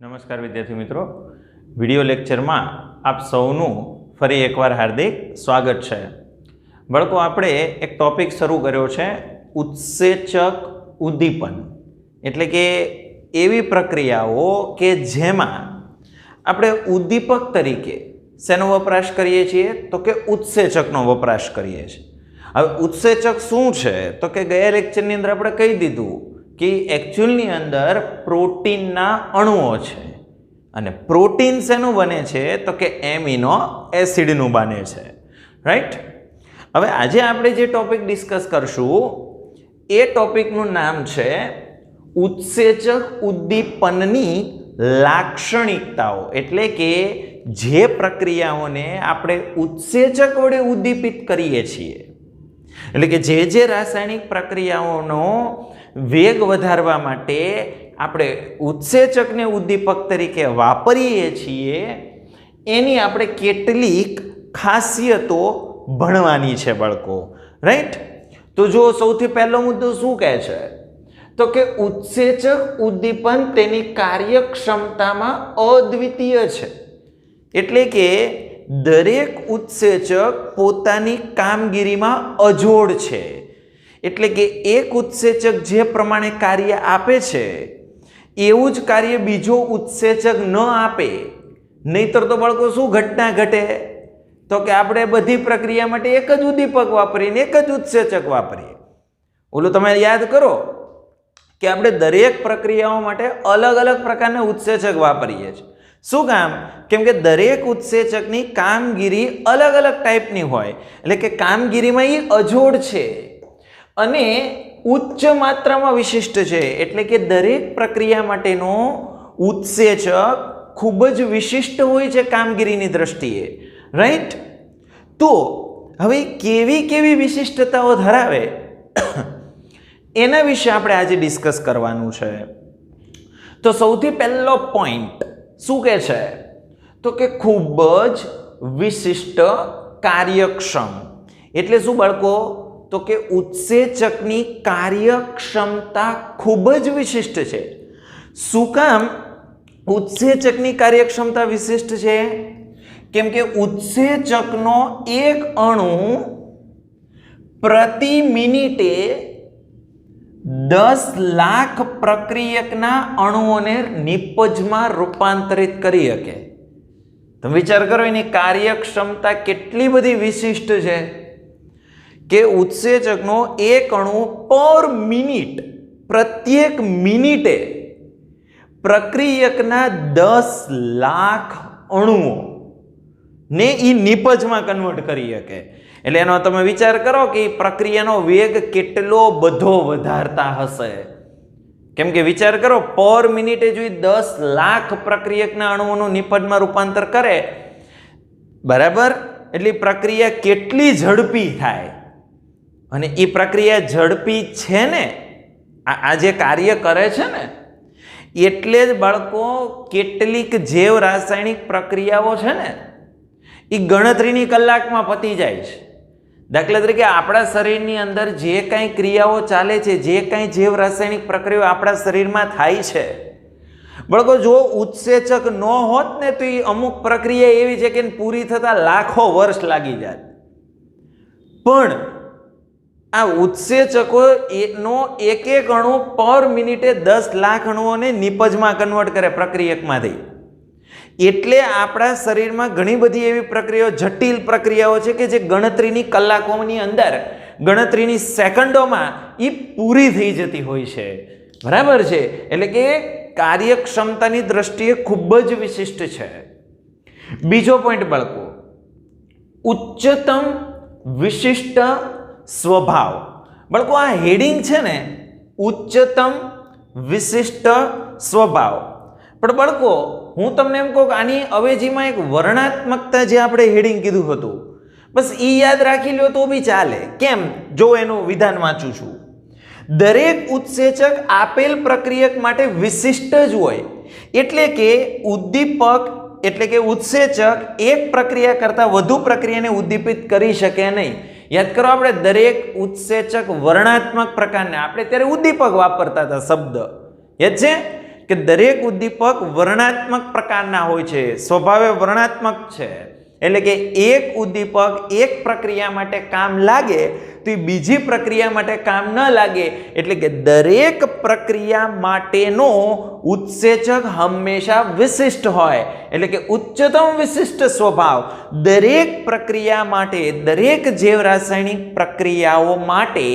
નમસ્કાર વિદ્યાર્થી મિત્રો, વિડિયો લેક્ચરમાં આપ સૌનું ફરી એકવાર હાર્દિક સ્વાગત છે. બાળકો, આપણે એક ટોપિક શરૂ કર્યો છે ઉત્સેચક ઉદ્દીપન, એટલે કે એવી પ્રક્રિયાઓ કે જેમાં આપણે ઉદ્દીપક તરીકે શેનો વપરાશ કરીએ છીએ તો કે ઉત્સેચકનો વપરાશ કરીએ છીએ. હવે ઉત્સેચક શું છે તો કે ગયા લેક્ચરની અંદર આપણે કહી દીધું કે એકચ્યુઅલની અંદર પ્રોટીનના અણુઓ છે અને પ્રોટીન શેનું બને છે તો કે એમિનો એસિડનું બને છે, રાઈટ. હવે આજે આપણે જે ટોપિક ડિસ્કસ કરશું એ ટોપિકનું નામ છે ઉત્સેચક ઉદ્દીપનની લાક્ષણિકતાઓ, એટલે કે જે પ્રક્રિયાઓને આપણે ઉત્સેચક વડે ઉદ્દીપિત કરીએ છીએ, એટલે કે જે રાસાયણિક પ્રક્રિયાઓનો વેગ વધારવા માટે આપણે ઉત્સેચકને ઉદ્દીપક તરીકે વાપરીએ છીએ એની આપણે કેટલીક ખાસિયતો ભણવાની છે બાળકો, રાઈટ. તો જો સૌથી પહેલો મુદ્દો શું કહે છે તો કે ઉત્સેચક ઉદ્દીપન તેની કાર્યક્ષમતામાં અદ્વિતીય છે, એટલે કે દરેક ઉત્સેચક પોતાની કામગીરીમાં અજોડ છે. એટલે કે એક ઉત્સેચક જે પ્રમાણે કાર્ય આપે છે એવું જ કાર્ય બીજો ઉત્સેચક ન આપે, નહીતર તો બાળકો શું ઘટના ઘટે તો કે આપણે બધી પ્રક્રિયા માટે એક જ ઉદ્દીપક વાપરીને એક જ ઉત્સેચક વાપરીએ. ઓલું તમે યાદ કરો કે આપણે દરેક પ્રક્રિયાઓ માટે અલગ અલગ પ્રકારના ઉત્સેચક વાપરીએ છીએ. શું કામ? કેમ કે દરેક ઉત્સેચકની કામગીરી અલગ અલગ ટાઈપની હોય, એટલે કે કામગીરીમાં એ અજોડ છે અને ઉચ્ચ માત્રામાં વિશિષ્ટ છે, એટલે કે દરેક પ્રક્રિયા માટેનો ઉત્સેચક ખૂબ જ વિશિષ્ટ હોય છે કામગીરીની દ્રષ્ટિએ, રાઈટ. તો હવે કેવી કેવી વિશિષ્ટતાઓ ધરાવે એના વિશે આપણે આજે ડિસ્કસ કરવાનું છે. તો સૌથી પહેલો પોઈન્ટ શું કહે છે તો કે ખૂબ જ વિશિષ્ટ કાર્યક્ષમ. એટલે શું બાળકો? તો કે ઉત્સેચકની કાર્યક્ષમતા ખૂબ જ વિશિષ્ટ છે. શું કામ ઉત્સેચકની કાર્યક્ષમતા વિશિષ્ટ છે? કેમ કે ઉત્સેચકનો એક અણુ પ્રતિ મિનિટે 10 લાખ પ્રક્રિયકના અણુઓને નિપજમાં રૂપાંતરિત કરી શકે. તમે વિચાર કરો એની કાર્યક્ષમતા કેટલી બધી વિશિષ્ટ છે કે ઉત્સેચકનો એક અણુ પર મિનિટ, પ્રત્યેક મિનિટે પ્રક્રિયકના 10 લાખ અણુઓ ને એ નિપજમાં કન્વર્ટ કરી શકે. એટલે એનો તમે વિચાર કરો કે પ્રક્રિયાનો વેગ કેટલો બધો વધારતા હશે. કેમ કે વિચાર કરો, પર મિનિટે જો 10 લાખ પ્રક્રિયકના અણુઓનું નિપજમાં રૂપાંતર કરે, બરાબર, એટલે પ્રક્રિયા કેટલી ઝડપી થાય. અને એ પ્રક્રિયા ઝડપી છે ને, આ જે કાર્ય કરે છે ને, એટલે જ બાળકો કેટલીક જૈવ રાસાયણિક પ્રક્રિયાઓ છે ને એ ગણતરીની કલાકમાં પતી જાય છે. દાખલા તરીકે આપણા શરીરની અંદર જે કાંઈ ક્રિયાઓ ચાલે છે, જે કાંઈ જૈવ રાસાયણિક પ્રક્રિયાઓ આપણા શરીરમાં થાય છે, બાળકો જો ઉત્સેચક ન હોત ને તો એ અમુક પ્રક્રિયા એવી છે કે પૂરી થતા લાખો વર્ષ લાગી જાય. પણ આ ઉત્સેચકો એનો એક એક અણુ પર મિનિટે 10 લાખ અણુઓને નિપજમાં કન્વર્ટ કરે પ્રક્રિયકમાંથી. એટલે આપણા શરીરમાં ઘણી બધી એવી પ્રક્રિયાઓ, જટિલ પ્રક્રિયાઓ છે કે જે ગણતરીની કલાકોની અંદર, ગણતરીની સેકન્ડોમાં એ પૂરી થઈ જતી હોય છે, બરાબર છે. એટલે કે કાર્યક્ષમતાની દ્રષ્ટિએ ખૂબ જ વિશિષ્ટ છે. બીજો પોઈન્ટ બાળકો, ઉચ્ચતમ વિશિષ્ટ સ્વભાવ. બાળકો આ હેડિંગ છે ને, ઉચ્ચતમ વિશિષ્ટ સ્વભાવ. પણ બાળકો હું તમને એમ કહું કે આની અવેજીમાં એક વર્ણનાત્મકતા જે આપણે હેડિંગ કીધું હતું, બસ એ યાદ રાખી લો તો બી ચાલે. કેમ? જો એનું વિધાન વાંચું છું. દરેક ઉત્સેચક આપેલ પ્રક્રિયક માટે વિશિષ્ટ જ હોય, એટલે કે ઉદ્દીપક એટલે કે ઉત્સેચક એક પ્રક્રિયા કરતાં વધુ પ્રક્રિયાને ઉદ્દીપિત કરી શકે નહીં. યાદ કરો, આપણે દરેક ઉત્સેચક વર્ણનાત્મક પ્રકારને આપણે ત્યારે ઉદ્દીપક વાપરતા હતા શબ્દ, યાદ છે કે દરેક ઉદ્દીપક વર્ણનાત્મક પ્રકારના હોય છે, સ્વભાવે વર્ણનાત્મક છે. એટલે કે એક ઉદ્દીપક એક પ્રક્રિયા માટે કામ લાગે તો એ બીજી પ્રક્રિયા માટે કામ ન લાગે. એટલે કે દરેક પ્રક્રિયા માટેનો ઉત્સેચક હંમેશા વિશિષ્ટ હોય. એટલે કે ઉચ્ચતમ વિશિષ્ટ સ્વભાવ દરેક પ્રક્રિયા માટે, દરેક જૈવ રાસાયણિક પ્રક્રિયાઓ માટે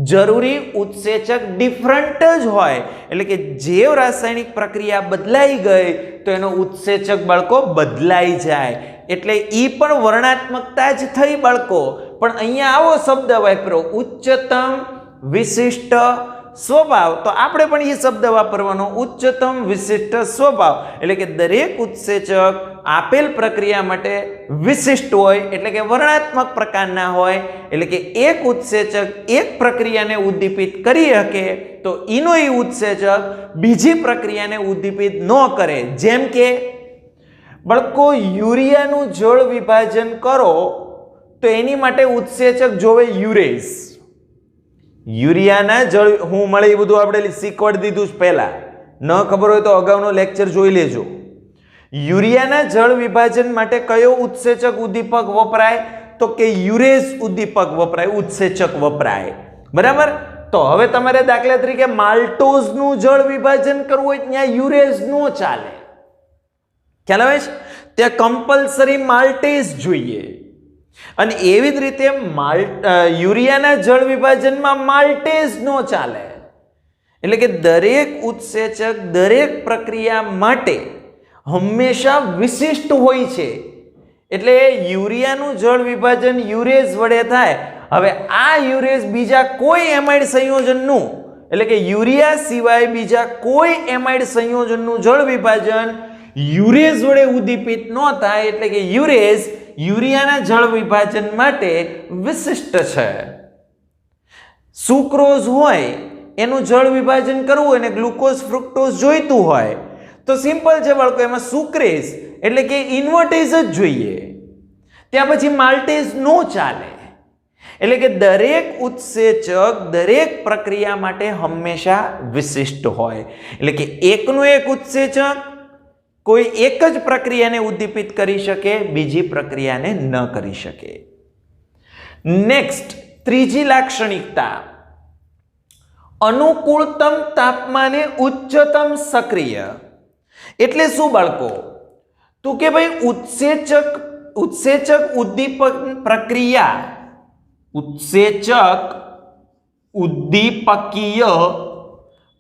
જરૂરી ઉત્સેચક ડિફરન્ટ જ હોય. એટલે કે જૈવ રાસાયણિક પ્રક્રિયા બદલાઈ ગઈ તો એનો ઉત્સેચક બાળકો બદલાઈ જાય. એટલે ઈ પણ વર્ણનાત્મકતા જ થઈ બાળકો. પણ અહીંયા આવો શબ્દ વાપરો ઉચ્ચતમ વિશિષ્ટ સ્વભાવ, તો આપણે પણ એ શબ્દ વાપરવાનો ઉચ્ચતમ વિશિષ્ટ સ્વભાવ. એટલે કે દરેક ઉત્સેચક આપેલ પ્રક્રિયા માટે વિશિષ્ટ હોય, એટલે કે વર્ણનાત્મક પ્રકારના હોય. એટલે કે એક ઉત્સેચક એક પ્રક્રિયાને ઉદ્દીપિત કરી શકે તો એનો એ ઉત્સેચક બીજી પ્રક્રિયાને ઉદ્દીપિત ન કરે. જેમ કે બાળકો યુરિયાનું જળ વિભાજન કરો તો એની માટે ઉત્સેચક જોવે યુરેઝ. યુરિયાના જળ હું મળે એ બધું આપણે શીખવાડી દીધું જ પહેલા. ન ખબર હોય તો અગાઉનો લેક્ચર જોઈ લેજો. યુરિયાના જળ વિભાજન માટે કયો ઉત્સેચક ઉદ્દીપક વપરાય? તો કે યુરેઝ ઉદ્દીપક વપરાય, ઉત્સેચક વપરાય. બરાબર? તો હવે તમારે દાખલા તરીકે માલ્ટોઝનું જળ વિભાજન કરવું હોય ત્યાં યુરેઝ નો ચાલે. ખ્યાલ આવે છે? ત્યાં કમ્પલસરી માલ્ટેઝ જોઈએ. અને એવી જ રીતે યુરિયાના જળ વિભાજનમાં માલ્ટેઝ નો ચાલે. એટલે કે દરેક ઉત્સેચક દરેક પ્રક્રિયા માટે હંમેશા વિશિષ્ટ હોય છે. એટલે યુરિયાનું જળ વિભાજન યુરેઝ વડે થાય. હવે આ યુરેઝ બીજા કોઈ એમાઇડ સંયોજનનું, એટલે કે યુરિયા સિવાય બીજા કોઈ એમાઇડ સંયોજનનું જળ વિભાજન યુરેઝ વડે ઉદ્દીપિત ન થાય. એટલે કે યુરેઝ યુરિયાના જળ વિભાજન માટે વિશિષ્ટ છે. સુક્રોઝ હોય એનું જળ વિભાજન કરવું હોય ને ગ્લુકોઝ ફ્રુક્ટોઝ જોઈતું હોય તો સિમ્પલ છે બાળકો, એમાં સુક્રેઝ એટલે કે ઇન્વર્ટેઝ જ જોઈએ. ત્યાં પછી માલ્ટેઝ નો ચાલે. એટલે કે દરેક ઉત્સેચક દરેક પ્રક્રિયા માટે હંમેશા વિશિષ્ટ હોય. એટલે કે એકનું એક ઉત્સેચક કોઈ એક જ પ્રક્રિયાને ઉદ્દીપિત કરી શકે, બીજી પ્રક્રિયાને ન કરી શકે. નેક્સ્ટ, ત્રીજી લાક્ષણિકતા અનુકૂળતમ તાપમાને ઉચ્ચતમ સક્રિય. એટલે શું બાળકો? તો કે ભાઈ ઉત્સેચક ઉદ્દીપક પ્રક્રિયા, ઉત્સેચક ઉદ્દીપકીય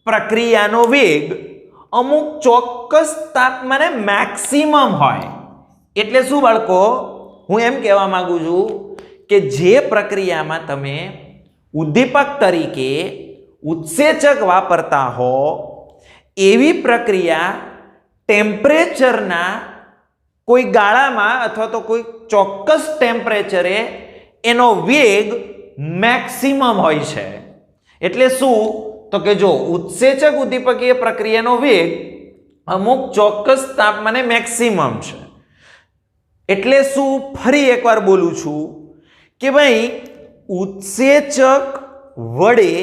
પ્રક્રિયાનો વેગ અમુક ચોક્કસ તાપમાને મેક્સિમમ હોય. એટલે શું બાળકો? હું એમ કહેવા માંગુ છું કે જે પ્રક્રિયામાં તમે ઉદ્દીપક તરીકે ઉત્સેચક વાપરતા હો એવી પ્રક્રિયા ટેમ્પરેચરના કોઈ ગાળામાં અથવા તો કોઈ ચોક્કસ ટેમ્પરેચરે એનો વેગ મેક્સિમમ હોય છે. એટલે શું? તો કે જો ઉત્સેચક ઉદ્દીપકીય પ્રક્રિયાનો વેગ અમુક ચોક્કસ તાપમાને મેક્સિમમ છે. એટલે શું? ફરી એકવાર બોલું છું કે ભાઈ ઉત્સેચક વડે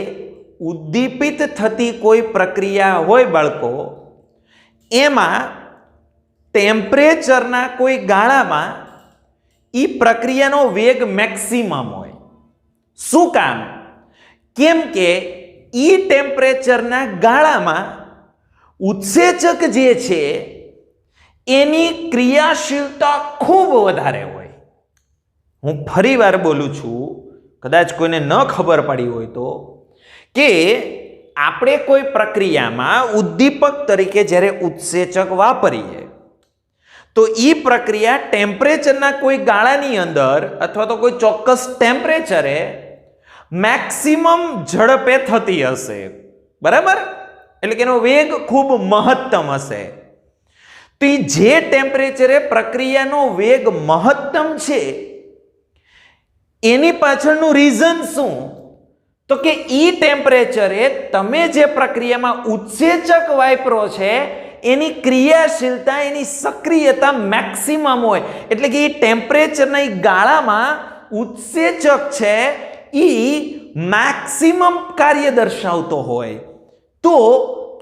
ઉદ્દીપિત થતી કોઈ પ્રક્રિયા હોય બાળકો, એમાં ટેમ્પરેચરના કોઈ ગાળામાં એ પ્રક્રિયાનો વેગ મેક્સિમમ હોય. શું કામ? કેમ કે ઈ ટેમ્પરેચરના ગાળામાં ઉત્સેચક જે છે એની ક્રિયાશીલતા ખૂબ વધારે હોય. હું ફરી વાર બોલું છું, કદાચ કોઈને ન ખબર પડી હોય તો, કે આપણે કોઈ પ્રક્રિયામાં ઉદ્દીપક તરીકે જ્યારે ઉત્સેચક વાપરીએ તો ઈ પ્રક્રિયા ટેમ્પરેચરના કોઈ ગાળાની અંદર અથવા તો કોઈ ચોક્કસ ટેમ્પરેચરે મેક્સિમમ ઝડપે થતી હશે. બરાબર? એટલે કે એનો વેગ ખૂબ મહત્તમ હશે. તો જે ટેમ્પરેચરે પ્રક્રિયાનો વેગ મહત્તમ છે એની પાછળનું રીઝન શું? તો કે ઈ ટેમ્પરેચરે તમે જે પ્રક્રિયામાં ઉત્સેચક વાપરો છે એની ક્રિયાશીલતા, એની સક્રિયતા મેક્સિમમ હોય. એટલે કે એ ટેમ્પરેચરના ગાળામાં ઉત્સેચક છે ઈ મેક્સિમમ કાર્ય દર્શાવતો હોય. તો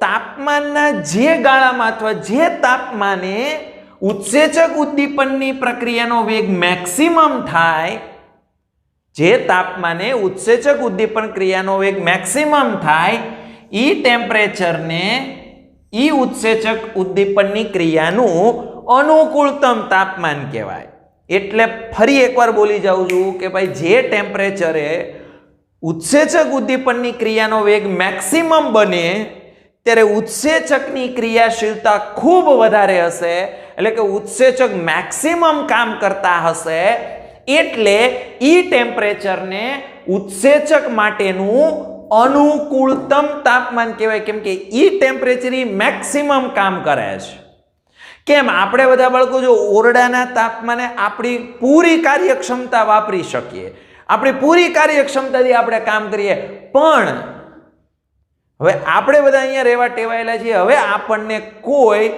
તાપમાનના જે ગાળામાં અથવા જે તાપમાને ઉત્સેચક ઉદ્દીપનની પ્રક્રિયાનો વેગ મેક્સિમમ થાય, જે તાપમાને ઉત્સેચક ઉદ્દીપન ક્રિયાનો વેગ મેક્સિમમ થાય, ઈ ટેમ્પરેચરને ઈ ઉત્સેચક ઉદ્દીપનની ક્રિયાનું અનુકૂળતમ તાપમાન કહેવાય. એટલે ફરી એકવાર બોલી જાઉં છું કે ભાઈ જે ટેમ્પરેચરે ઉત્સેચક ઉદ્દીપનની ક્રિયાનો વેગ મેક્સિમમ બને ત્યારે ઉત્સેચકની ક્રિયાશીલતા ખૂબ વધારે હશે, એટલે કે ઉત્સેચક મેક્સિમમ કામ કરતા હશે. એટલે ઈ ટેમ્પરેચરને ઉત્સેચક માટેનું અનુકૂળતમ તાપમાન કહેવાય, કેમ કે ઈ ટેમ્પરેચર મેક્સિમમ કામ કરે છે. કેમ? આપણે બધા બાળકો જો ઓરડાના તાપમાને આપણી પૂરી કાર્યક્ષમતા વાપરી શકીએ, આપણી પૂરી કાર્યક્ષમતાથી આપણે કામ કરીએ, પણ હવે આપણે બધા અહીંયા રહેવા ટેવાયેલા છીએ. હવે આપણને કોઈ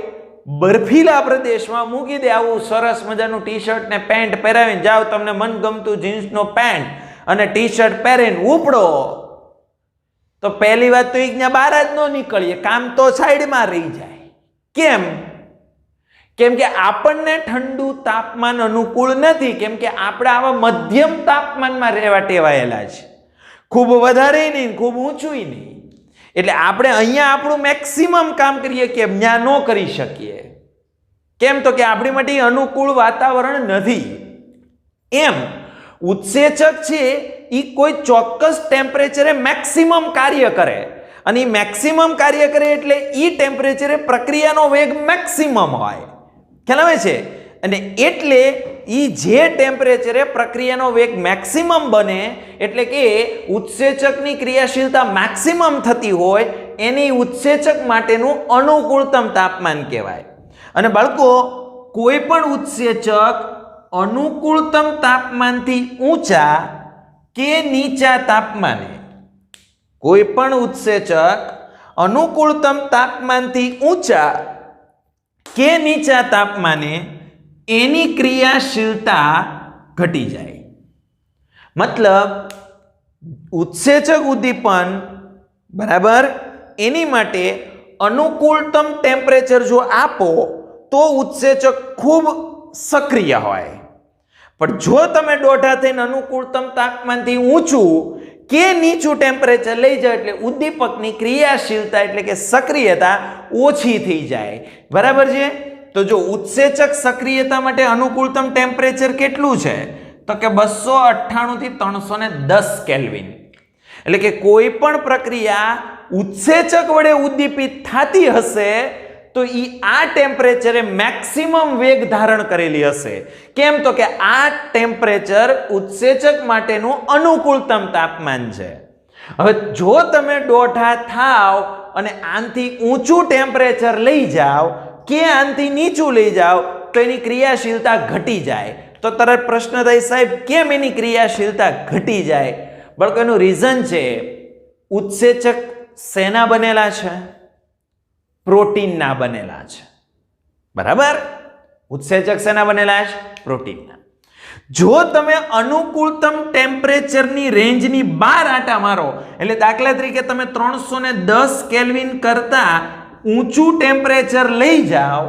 બરફીલા પ્રદેશમાં મૂકી દે, આવું સરસ મજાનું ટી શર્ટ ને પેન્ટ પહેરાવીને જાઓ, તમને મનગમતું જીન્સનો પેન્ટ અને ટી શર્ટ પહેરીને ઉપડો, તો પહેલી વાત તો અહીંયા બહાર જ ન નીકળીએ, કામ તો સાઈડમાં રહી જાય. કેમ? કેમ કે આપણને ઠંડુ તાપમાન અનુકૂળ નથી, કેમ કે આપણે આવા મધ્યમ તાપમાનમાં રહેવા ટેવાયેલા છે, ખૂબ વધારે નહીં, ખૂબ ઊંચું નહીં. એટલે આપણે અહીંયા આપણું મેક્સિમમ કામ કરીએ કે ત્યાં ન કરી શકીએ. કેમ? તો કે આપણી માટે અનુકૂળ વાતાવરણ નથી. એમ ઉત્સેચક છે એ કોઈ ચોક્કસ ટેમ્પરેચરે મેક્સિમમ કાર્ય કરે, અને એ મેક્સિમમ કાર્ય કરે એટલે એ ટેમ્પરેચરે પ્રક્રિયાનો વેગ મેક્સિમમ હોય. ખ્યાલ આવે છે? અને એટલે એ જે ટેમ્પરેચરે પ્રક્રિયાનો વેગ મેક્સિમમ બને, એટલે કે ઉત્સેચકની ક્રિયાશીલતા મેક્સિમમ થતી હોય, એની ઉત્સેચક માટેનું અનુકૂળતમ તાપમાન કહેવાય. અને બાળકો, કોઈ પણ ઉત્સેચક અનુકૂળતમ તાપમાનથી ઊંચા કે નીચા તાપમાને, કોઈ પણ ઉત્સેચક અનુકૂળતમ તાપમાનથી ઊંચા કે નીચા તાપમાને એની ક્રિયાશીલતા ઘટી જાય. મતલબ ઉત્સેચક ઉદ્દીપન બરાબર એની માટે અનુકૂળતમ ટેમ્પરેચર જો આપો તો ઉત્સેચક ખૂબ સક્રિય હોય. પણ જો તમે દોઢા થઈને અનુકૂળતમ તાપમાનથી ઊંચું કે નીચું ટેમ્પરેચર લઈ જાઓ એટલે ઉદ્દીપકની ક્રિયાશીલતા એટલે કે સક્રિયતા ઓછી થઈ જાય. બરાબર છે? તો જો ઉત્સેચક સક્રિયતા માટે અનુકૂળતમ ટેમ્પરેચર કેટલું છે? તો કે 298 થી 310 કેલ્વિન. એટલે કે કોઈ પણ પ્રક્રિયા ઉત્સેચક વડે ઉદ્દીપિત થતી હશે તો આ ટેમ્પરેચરે મેક્સિમમ વેગ ધારણ કરેલી હશે. કેમ? તો કે આ ટેમ્પરેચર ઉત્સેચક માટેનું અનુકૂળતમ તાપમાન છે. હવે જો તમે દોઢા થાવ અને આનથી ઊંચું ટેમ્પરેચર લઈ જાઓ કે આનથી નીચું લઈ જાઓ તો એની ક્રિયાશીલતા ઘટી જાય. તો તરત પ્રશ્ન થાય, સાહેબ કેમ એની ક્રિયાશીલતા ઘટી જાય? બળકો એનું રીઝન છે, ઉત્સેચક શેના બનેલા છે? પ્રોટીનના બનેલા છે. બરાબર? ઉત્સેચક શેના બનેલા છે? પ્રોટીનના. જો તમે અનુકૂળતમ ટેમ્પરેચરની રેન્જની બહાર આટા મારો, એટલે દાખલા તરીકે તમે 310 કેલ્વિન કરતા ઊંચું ટેમ્પરેચર લઈ જાઓ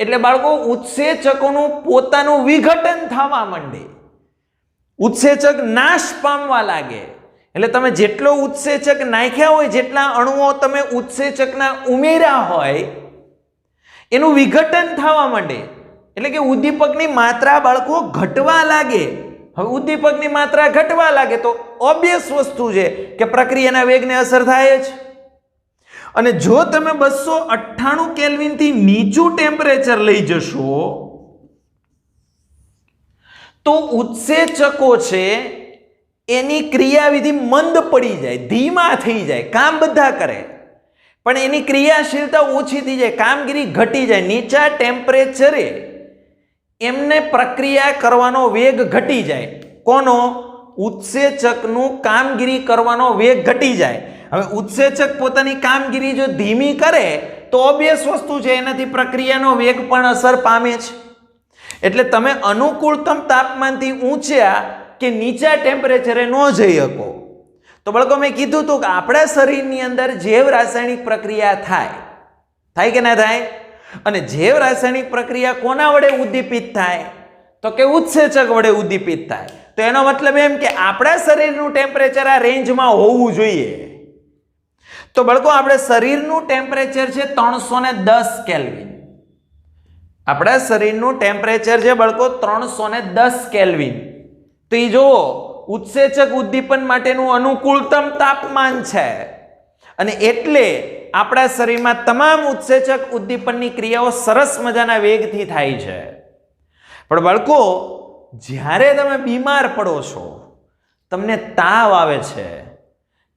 એટલે બાળકો ઉત્સેચકોનું પોતાનું વિઘટન થવા માંડે, ઉત્સેચક નાશ પામવા લાગે. એટલે તમે જેટલો ઉત્સેચક નાખ્યા હોય, જેટલા અણુઓ તમે ઉત્સેચકના ઉમેર્યા હોય, એનું વિઘટન થવા માંડે. એટલે કે ઉદ્દીપકની માત્રા બાળકો ઘટવા લાગે. હવે ઉદ્દીપકની માત્રા ઘટવા લાગે તો ઓબ્વિયસ વસ્તુ છે કે પ્રક્રિયાના વેગને અસર થાય જ. અને જો તમે 298 કેલ્વિનથી નીચું ટેમ્પરેચર લઈ જશો તો ઉત્સેચકો છે એની ક્રિયાવિધિ મંદ પડી જાય, ધીમા થઈ જાય, કામ બધા કરે પણ એની ક્રિયાશીલતા ઓછી થઈ જાય, કામગીરી ઘટી જાય. નીચા ટેમ્પરેચરે એમને પ્રક્રિયા કરવાનો વેગ ઘટી જાય. કોનો? ઉત્સેચકનું કામગીરી કરવાનો વેગ ઘટી જાય. હવે ઉત્સેચક પોતાની કામગીરી જો ધીમી કરે તો ઓબ્વિયસ વસ્તુ છે એનાથી પ્રક્રિયાનો વેગ પણ અસર પામે છે. એટલે તમે અનુકૂળતમ તાપમાનથી ઊંચા કે નીચા ટેમ્પરેચરે ન જઈ શકો. તો બાળકો મેં કીધું હતું કે આપણા શરીરની અંદર જૈવ રાસાયણિક પ્રક્રિયા થાય કે ના થાય? અને જૈવ રાસાયણિક પ્રક્રિયા કોના વડે ઉદ્દીપિત થાય? તો કે ઉત્સેચક વડે ઉદ્દીપિત થાય. તો એનો મતલબ એમ કે આપણા શરીરનું ટેમ્પરેચર આ રેન્જમાં હોવું જોઈએ. તો બાળકો આપણે શરીરનું ટેમ્પરેચર છે 310 કેલ્વિન. આપણા શરીરનું ટેમ્પરેચર છે બાળકો 310 કેલ્વિન. તો એ જુઓ, ઉત્સેચક ઉદ્દીપન માટેનું અનુકૂળતમ તાપમાન છે. અને એટલે આપણા શરીરમાં તમામ ઉત્સેચક ઉદ્દીપનની ક્રિયાઓ સરસ મજાના વેગથી થાય છે. પણ બાળકો, જ્યારે તમે બીમાર પડો છો, તમને તાવ આવે છે,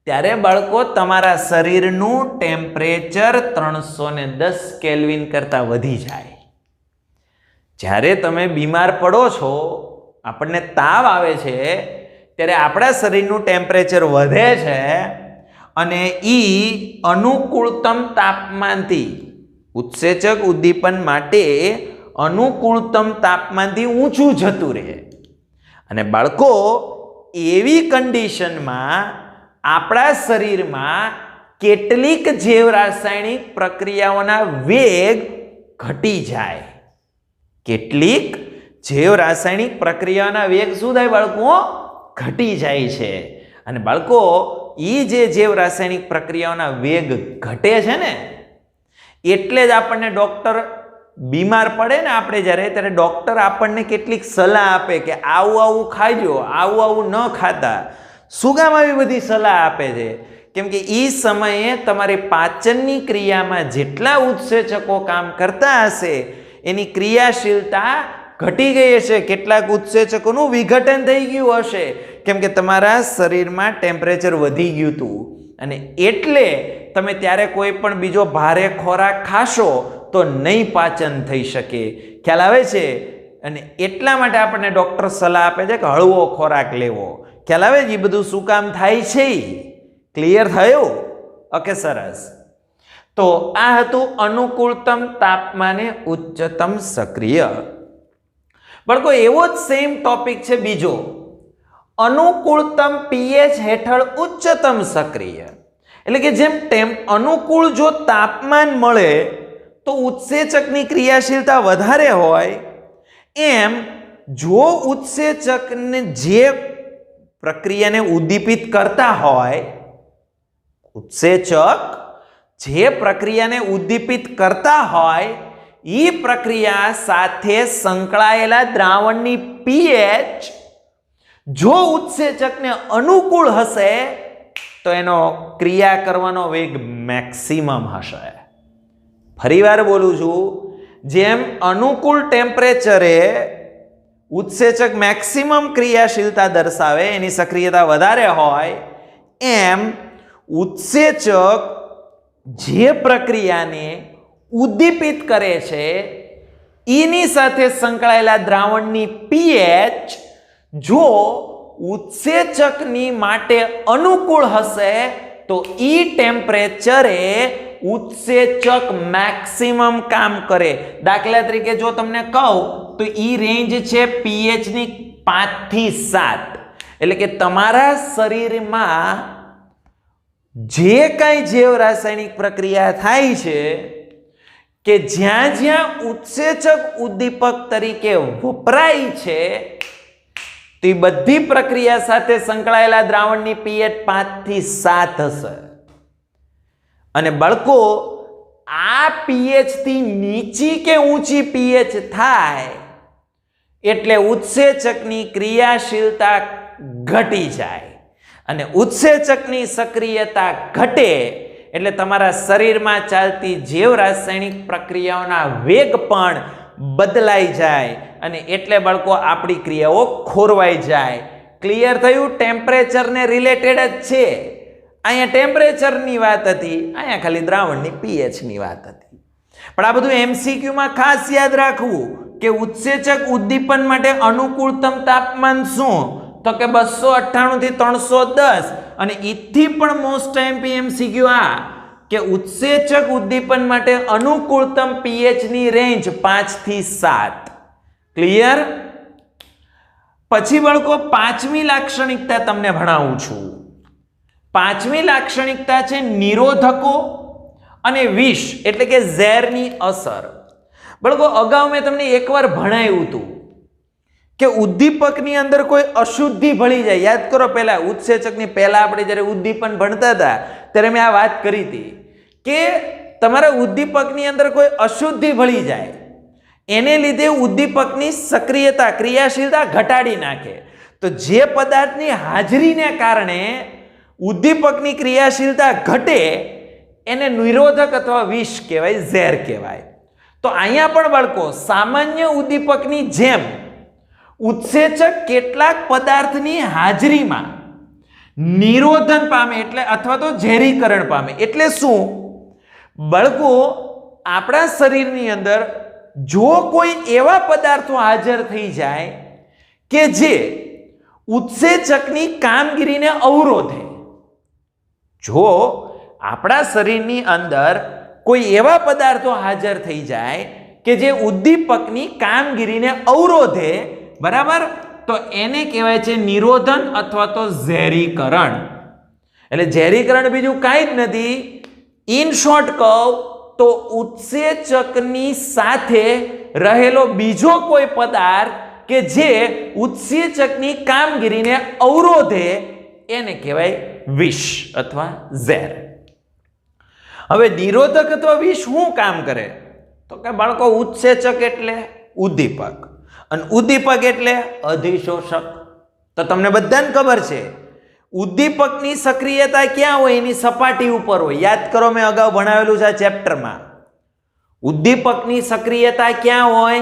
ત્યારે બાળકો તમારા શરીરનું ટેમ્પરેચર 310 કેલ્વિન કરતાં વધી જાય. જ્યારે તમે બીમાર પડો છો, આપણને તાવ આવે છે, ત્યારે આપણા શરીરનું ટેમ્પરેચર વધે છે અને ઈ અનુકૂળતમ તાપમાનથી, ઉત્સેચક ઉદ્દીપન માટે અનુકૂળતમ તાપમાનથી ઊંચું જતું રહે. અને બાળકો, એવી કન્ડિશનમાં આપણા શરીરમાં કેટલીક જૈવ રાસાયણિક પ્રક્રિયાઓના વેગ ઘટી જાય. કેટલીક જૈવ રાસાયણિક પ્રક્રિયાઓના વેગ શું થાય બાળકો? ઘટી જાય છે. અને બાળકો, એ જે જૈવ રાસાયણિક પ્રક્રિયાઓના વેગ ઘટે છે ને, એટલે જ આપણને ડોક્ટર બીમાર પડે ને આપણે ત્યારે ડોક્ટર આપણને કેટલીક સલાહ આપે કે આવું આવું ખાજો, આવું આવું ન ખાતા. શું કામ આવી બધી સલાહ આપે છે? કેમ કે એ સમયે તમારી પાચનની ક્રિયામાં જેટલા ઉત્સેચકો કામ કરતા હશે એની ક્રિયાશીલતા ઘટી ગઈ હશે. કેટલાક ઉત્સેચકોનું વિઘટન થઈ ગયું હશે, કેમ કે તમારા શરીરમાં ટેમ્પરેચર વધી ગયું હતું. અને એટલે તમે ત્યારે કોઈ પણ બીજો ભારે ખોરાક ખાશો તો નહીં પાચન થઈ શકે. ખ્યાલ આવે છે? અને એટલા માટે આપણને ડૉક્ટર સલાહ આપે છે કે હળવો ખોરાક લેવો. ખ્યાલ આવે છે? એ બધું શું કામ થાય છે? ક્લિયર થયું? ઓકે, સરસ. તો આ હતું અનુકૂળતમ તાપમાને ઉચ્ચતમ સક્રિય. બાળકો, એવો જ સેમ ટોપિક છે બીજો, અનુકૂળતમ પીએચ હેઠળ ઉચ્ચતમ સક્રિય. એટલે કે જેમ અનુકૂળ જો તાપમાન મળે તો ઉત્સેચકની ક્રિયાશીલતા વધારે હોય, એમ જો ઉત્સેચકને જે પ્રક્રિયાને ઉદ્દીપિત કરતા હોય, ઉત્સેચક જે પ્રક્રિયાને ઉદ્દીપિત કરતા હોય એ પ્રક્રિયા સાથે સંકળાયેલા દ્રાવણની પીએચ જો ઉત્સેચકને અનુકૂળ હશે તો એનો ક્રિયા કરવાનો વેગ મેક્સિમમ હશે. ફરીવાર બોલું છું, જેમ અનુકૂળ ટેમ્પરેચરે ઉત્સેચક મેક્સિમમ ક્રિયાશીલતા દર્શાવે, એની સક્રિયતા વધારે હોય, એમ ઉત્સેચક જે પ્રક્રિયાને ઉદ્દીપિત કરે છે એની સાથે સંકળાયેલા દ્રાવણની પીએચ જો ઉત્સેચકની માટે અનુકૂળ હશે તો ઈ ટેમ્પરેચરે ઉત્સેચક મેક્સિમમ કામ કરે. દાખલા તરીકે જો તમને કહું તો ઈ રેન્જ છે પીએચ ની 5 થી 7. એટલે કે તમારા શરીરમાં જે કાંઈ જૈવ રાસાયણિક પ્રક્રિયા થાય છે કે જ્યાં જ્યાં ઉત્સેચક ઉદ્દીપક તરીકે વપરાય છે તો એ બધી પ્રક્રિયા સાથે સંકળાયેલા દ્રાવણની પીએચ 5 થી 7 હશે. અને બાળકો, આ પીએચ થી નીચી કે ઊંચી પીએચ થાય એટલે ઉત્સેચકની ક્રિયાશીલતા ઘટી જાય. અને ઉત્સેચકની સક્રિયતા ઘટે એટલે તમારા શરીરમાં ચાલતી જૈવ રાસાયણિક પ્રક્રિયાઓના વેગ પણ બદલાઈ જાય અને એટલે બાળકો આપણી ક્રિયાઓ ખોરવાઈ જાય. ક્લિયર થયું? ટેમ્પરેચરને રિલેટેડ જ છે. અહીંયા ટેમ્પરેચરની વાત હતી, અહીંયા ખાલી દ્રાવણની પીએચની વાત હતી. પણ આ બધું એમસીક્યુમાં ખાસ યાદ રાખવું કે ઉત્સેચક ઉદ્દીપન માટે અનુકૂળતમ તાપમાન શું? તો કે 298 થી 310. અને ઈથી પણ મોસ્ટ એમપી એમસીક્યુ આ કે ઉત્સેચક ઉદ્દીપન માટે અનુકૂળતમ પીએચ ની રેન્જ 5 થી 7. ક્લિયર? પછી બાળકો પાંચમી લાક્ષણિકતા તમને ભણાવું છું. પાંચમી લાક્ષણિકતા છે નિરોધકો અને વિષ એટલે કે ઝેરની અસર. બાળકો અગાઉ મેં તમને એકવાર ભણાવ્યું હતું કે ઉદ્દીપકની અંદર કોઈ અશુદ્ધિ ભળી જાય. યાદ કરો, પહેલા ઉત્સેચકની પહેલા આપણે જ્યારે ઉદ્દીપન ભણતા હતા ત્યારે મેં આ વાત કરી હતી કે તમારા ઉદ્દીપકની અંદર કોઈ અશુદ્ધિ ભળી જાય એને લીધે ઉદ્દીપકની સક્રિયતા ક્રિયાશીલતા ઘટાડી નાખે. તો જે પદાર્થની હાજરીને કારણે ઉદ્દીપકની ક્રિયાશીલતા ઘટે એને નિરોધક અથવા વિષ કહેવાય, ઝેર કહેવાય. તો અહીંયા પણ બાળકો સામાન્ય ઉદ્દીપકની જેમ ઉત્સેચક કેટલાક પદાર્થની હાજરીમાં નિરોધન પામે એટલે અથવા તો ઝેરીકરણ પામે. એટલે શું બાળકો, આપણા શરીરની અંદર જો કોઈ એવા પદાર્થો હાજર થઈ જાય કે જે ઉત્સેચકની કામગીરીને અવરોધે, જો આપણા શરીરની અંદર કોઈ એવા પદાર્થો હાજર થઈ જાય કે જે ઉદ્દીપકની કામગીરીને અવરોધે, બરાબર, તો એને કહેવાય છે નિરોધન અથવા તો ઝેરીકરણ. એટલે ઝેરીકરણ બીજું કાંઈ જ નથી. ઇન શોર્ટ કહું તો ઉત્સેચકની સાથે રહેલો બીજો કોઈ પદાર્થ કે જે ઉત્સેચકની કામગીરીને અવરોધે એને કહેવાય વિષ અથવા ઝેર. હવે નિરોધક અથવા વિષ શું કામ કરે? તો કે બાળકો ઉત્સેચક એટલે ઉદ્દીપક અને ઉદ્દીપક એટલે અધિશોષક. તો તમને બધાને ખબર છે ઉદ્દીપકની સક્રિયતા ક્યાં હોય? એની સપાટી ઉપર હોય. યાદ કરો, મેં અગાઉ ભણાવેલું છે આ ચેપ્ટરમાં. ઉદ્દીપકની સક્રિયતા ક્યાં હોય?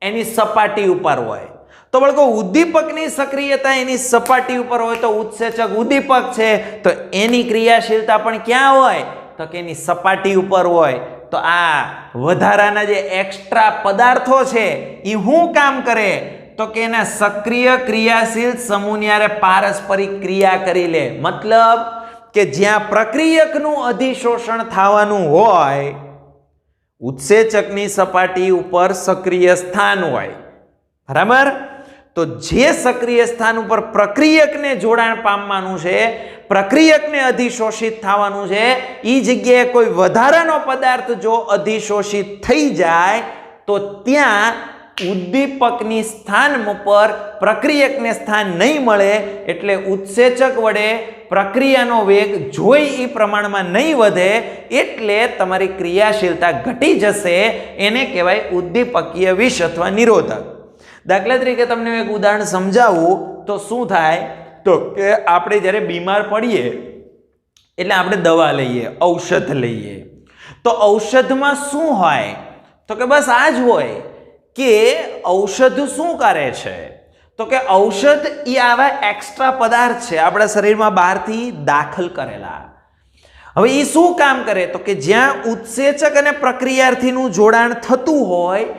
એની સપાટી ઉપર હોય. તો બાળકો ઉદ્દીપકની સક્રિયતા એની સપાટી ઉપર હોય તો ઉત્સેચક ઉદ્દીપક છે તો એની ક્રિયાશીલતા પણ ક્યાં હોય? તો કે એની સપાટી ઉપર હોય. તો આ વધારાના જે એક્સ્ટ્રા પદાર્થો છે એ શું કામ કરે? તો કે એના સક્રિય ક્રિયાશીલ સમૂહની હારે પારસ્પરિક ક્રિયા કરી લે. મતલબ કે જ્યાં પ્રક્રિયકનું અધિશોષણ થવાનું હોય, ઉત્સેચકની સપાટી ઉપર સક્રિય સ્થાન હોય, બરાબર, તો જે સક્રિય સ્થાન ઉપર પ્રક્રિયકને જોડાણ પામવાનું છે, પ્રક્રિયકને અધિશોષિત થવાનું છે, એ જગ્યાએ કોઈ વધારાનો પદાર્થ જો અધિશોષિત થઈ જાય તો ત્યાં ઉદ્દીપકની સ્થાન ઉપર પ્રક્રિયકને સ્થાન નહીં મળે. એટલે ઉત્સેચક વડે પ્રક્રિયાનો વેગ જોઈ એ પ્રમાણમાં નહીં વધે એટલે તમારી ક્રિયાશીલતા ઘટી જશે. એને કહેવાય ઉદ્દીપકીય વિષ અથવા નિરોધક. દાખલા તરીકે તમને એક ઉદાહરણ સમજાવું તો શું થાય? તો કે આપણે જ્યારે બીમાર પડીએ એટલે આપણે દવા લઈએ, ઔષધ લઈએ. તો ઔષધમાં શું હોય? તો કે બસ આ જ હોય કે ઔષધ શું કરે છે? તો કે ઔષધ એ આવા એક્સ્ટ્રા પદાર્થ છે આપણા શરીરમાં બહારથી દાખલ કરેલા. હવે એ શું કામ કરે? તો કે જ્યાં ઉત્સેચક અને પ્રક્રિયાર્થીનું જોડાણ થતું હોય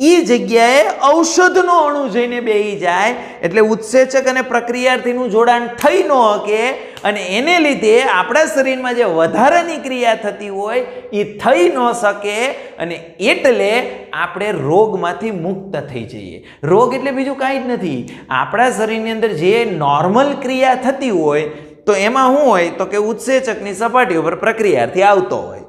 એ જગ્યાએ ઔષધનો અણુ જઈને બેસી જાય એટલે ઉત્સેચક અને પ્રક્રિયાર્થીનું જોડાણ થઈ ન શકે અને એને લીધે આપણા શરીરમાં જે વધારાની ક્રિયા થતી હોય એ થઈ ન શકે અને એટલે આપણે રોગમાંથી મુક્ત થઈ જઈએ. રોગ એટલે બીજું કાંઈ જ નથી. આપણા શરીરની અંદર જે નોર્મલ ક્રિયા થતી હોય તો એમાં શું હોય? તો કે ઉત્સેચકની સપાટી ઉપર પ્રક્રિયાર્થી આવતો હોય,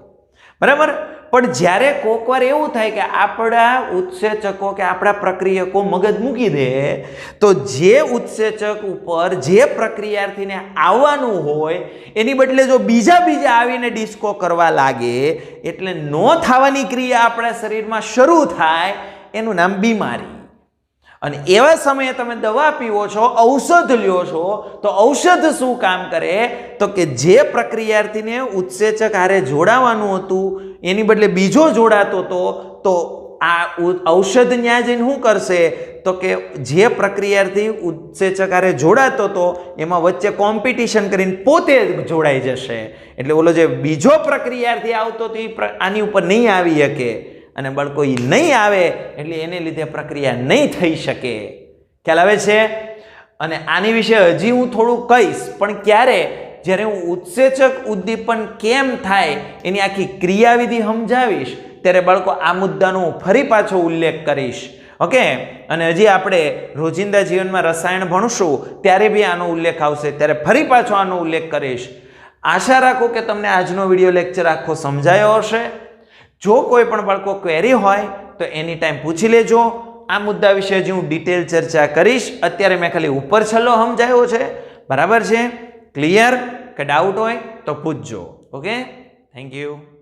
બરાબર. પણ જ્યારે કોકવાર એવું થાય કે આપણા ઉત્સેચકો કે આપણા પ્રક્રિયકો મગજ મૂકી દે તો જે ઉત્સેચક ઉપર જે પ્રક્રિયાર્થીને આવવાનું હોય એની બદલે જો બીજા આવીને ડિસ્કો કરવા લાગે એટલે ન થવાની ક્રિયા આપણા શરીરમાં શરૂ થાય એનું નામ બીમારી. અને એવા સમયે તમે દવા પીવો છો, ઔષધ લ્યો છો તો ઔષધ શું કામ કરે? તો કે જે પ્રક્રિયાર્થીને ઉત્સેચક હારે જોડાવાનું હતું એની બદલે બીજો જોડાતો હતો તો આ ઔષધ ત્યાં જઈને શું કરશે? તો કે જે પ્રક્રિયાર્થી ઉત્સેચક હારે જોડાતો હતો એમાં વચ્ચે કોમ્પિટિશન કરીને પોતે જોડાઈ જશે. એટલે ઓલો જે બીજો પ્રક્રિયાર્થી આવતો હતો એ આની ઉપર નહીં આવી શકે અને બાળકો એ નહીં આવે એટલે એને લીધે પ્રક્રિયા નહીં થઈ શકે. ખ્યાલ આવે છે? અને આની વિશે હજી હું થોડું કહીશ, પણ ક્યારે? જ્યારે હું ઉત્સેચક ઉદ્દીપન કેમ થાય એની આખી ક્રિયાવિધિ સમજાવીશ ત્યારે બાળકો આ મુદ્દાનો ફરી પાછો ઉલ્લેખ કરીશ. ઓકે, અને હજી આપણે રોજિંદા જીવનમાં રસાયણ ભણશું ત્યારે બી આનો ઉલ્લેખ આવશે, ત્યારે ફરી પાછો આનો ઉલ્લેખ કરીશ. આશા રાખું કે તમને આજનો વિડીયો લેક્ચર આખો સમજાયો હશે. જો કોઈ પણ બાળકો ક્વેરી હોય તો એની ટાઈમ પૂછી લેજો. આ મુદ્દા વિશે હજી હું ડિટેલ ચર્ચા કરીશ. અત્યારે મેં ખાલી ઉપર છલ્લો સમજાયો છે. બરાબર છે? ક્લિયર? કે ડાઉટ હોય તો પૂછજો. Okay, thank you.